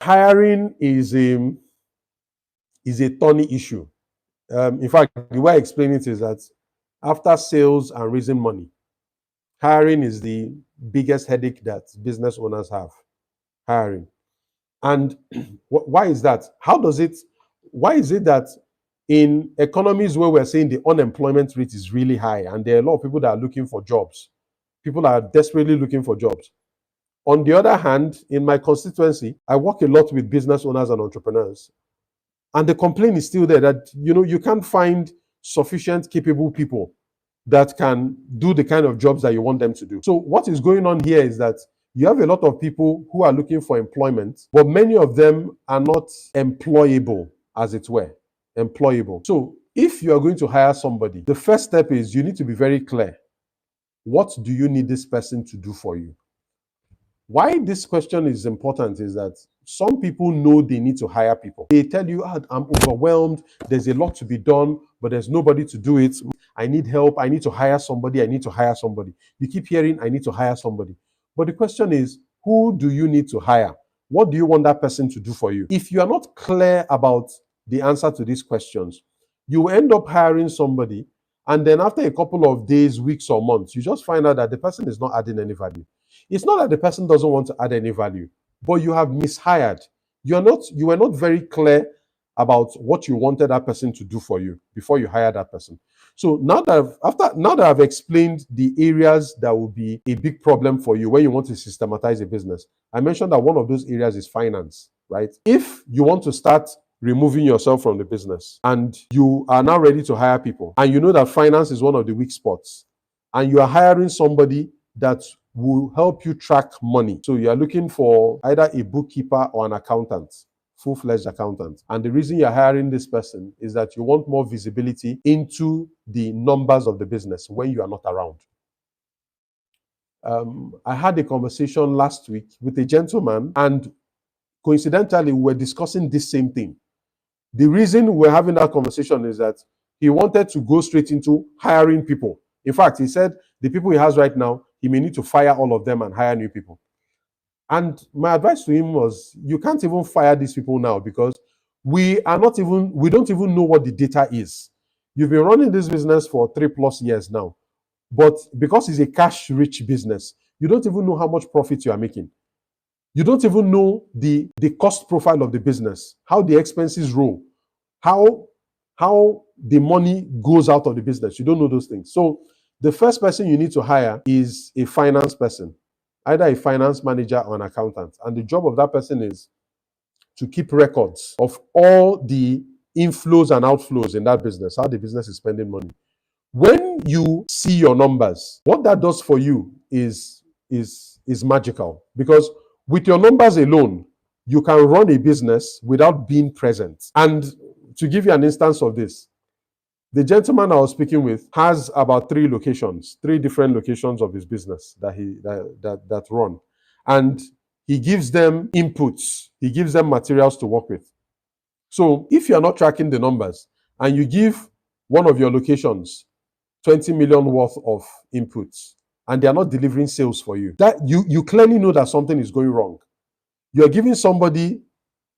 Hiring is a thorny issue. In fact, the way I explain it is that after sales and raising money, hiring is the biggest headache that business owners have. Hiring. And why is that? Why is it that in economies where we're saying the unemployment rate is really high and there are a lot of people that are looking for jobs, people are desperately looking for jobs. On the other hand, in my constituency, I work a lot with business owners and entrepreneurs. And the complaint is still there that you can't find sufficient capable people that can do the kind of jobs that you want them to do. So what is going on here is that you have a lot of people who are looking for employment, but many of them are not employable, as it were. Employable. So if you are going to hire somebody, the first step is you need to be very clear. What do you need this person to do for you? Why this question is important is that some people know they need to hire people. They tell you, I'm overwhelmed, there's a lot to be done, but there's nobody to do it. I need help, I need to hire somebody, I need to hire somebody. You keep hearing, I need to hire somebody. But the question is, who do you need to hire? What do you want that person to do for you? If you are not clear about the answer to these questions, you will end up hiring somebody, and then after a couple of days, weeks, or months, you just find out that the person is not adding any value. It's not that the person doesn't want to add any value, but you have mishired. You were not very clear about what you wanted that person to do for you before you hire that person. So now that I've explained the areas that will be a big problem for you when you want to systematize a business, I mentioned that one of those areas is finance, right? If you want to start removing yourself from the business and you are now ready to hire people and you know that finance is one of the weak spots and you are hiring somebody that will help you track money. So you are looking for either a bookkeeper or an accountant, full-fledged accountant. And the reason you're hiring this person is that you want more visibility into the numbers of the business when you are not around. I had a conversation last week with a gentleman, and coincidentally, we were discussing this same thing. The reason we're having that conversation is that he wanted to go straight into hiring people. In fact, he said the people he has right now, he may need to fire all of them and hire new people. And my advice to him was, you can't even fire these people now because we don't even know what the data is. You've been running this business for 3+ years now, but because it's a cash-rich business, you don't even know how much profit you are making. You don't even know the cost profile of the business, how the expenses roll, how the money goes out of the business. You don't know those things. So the first person you need to hire is a finance person, either a finance manager or an accountant. And the job of that person is to keep records of all the inflows and outflows in that business, how the business is spending money. When you see your numbers, what that does for you is magical, because with your numbers alone, you can run a business without being present. And to give you an instance of this, the gentleman I was speaking with has about 3 different locations of his business that run. And he gives them inputs, he gives them materials to work with. So if you're not tracking the numbers and you give one of your locations 20 million worth of inputs and they are not delivering sales for you, that you clearly know that something is going wrong. You're giving somebody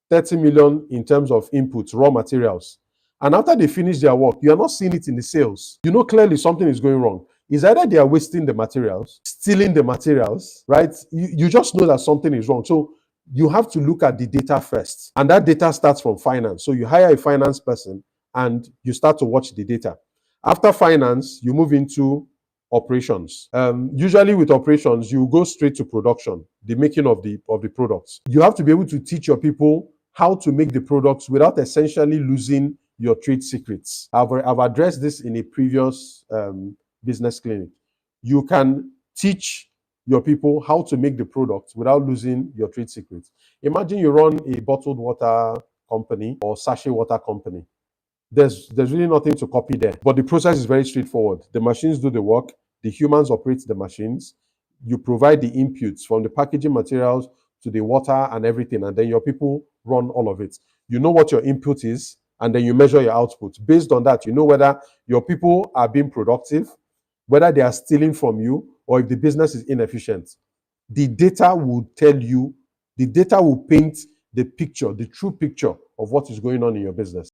30 million in terms of inputs, raw materials, and after they finish their work, you are not seeing it in the sales. You know clearly something is going wrong. It's either they are wasting the materials, stealing the materials, right? You just know that something is wrong. So you have to look at the data first, and that data starts from finance. So you hire a finance person and you start to watch the data. After finance, you move into operations. Usually with operations, you go straight to production, the making of the products. You have to be able to teach your people how to make the products without essentially losing your trade secrets. I've addressed this in a previous business clinic. You can teach your people how to make the products without losing your trade secrets. Imagine you run a bottled water company or sachet water company. There's really nothing to copy there, but the process is very straightforward. The machines do the work, the humans operate the machines, you provide the inputs from the packaging materials to the water and everything, and then your people run all of it. You know what your input is, and then you measure your output. Based on that, you know whether your people are being productive, whether they are stealing from you, or if the business is inefficient. The data will tell you, the data will paint the picture, the true picture of what is going on in your business.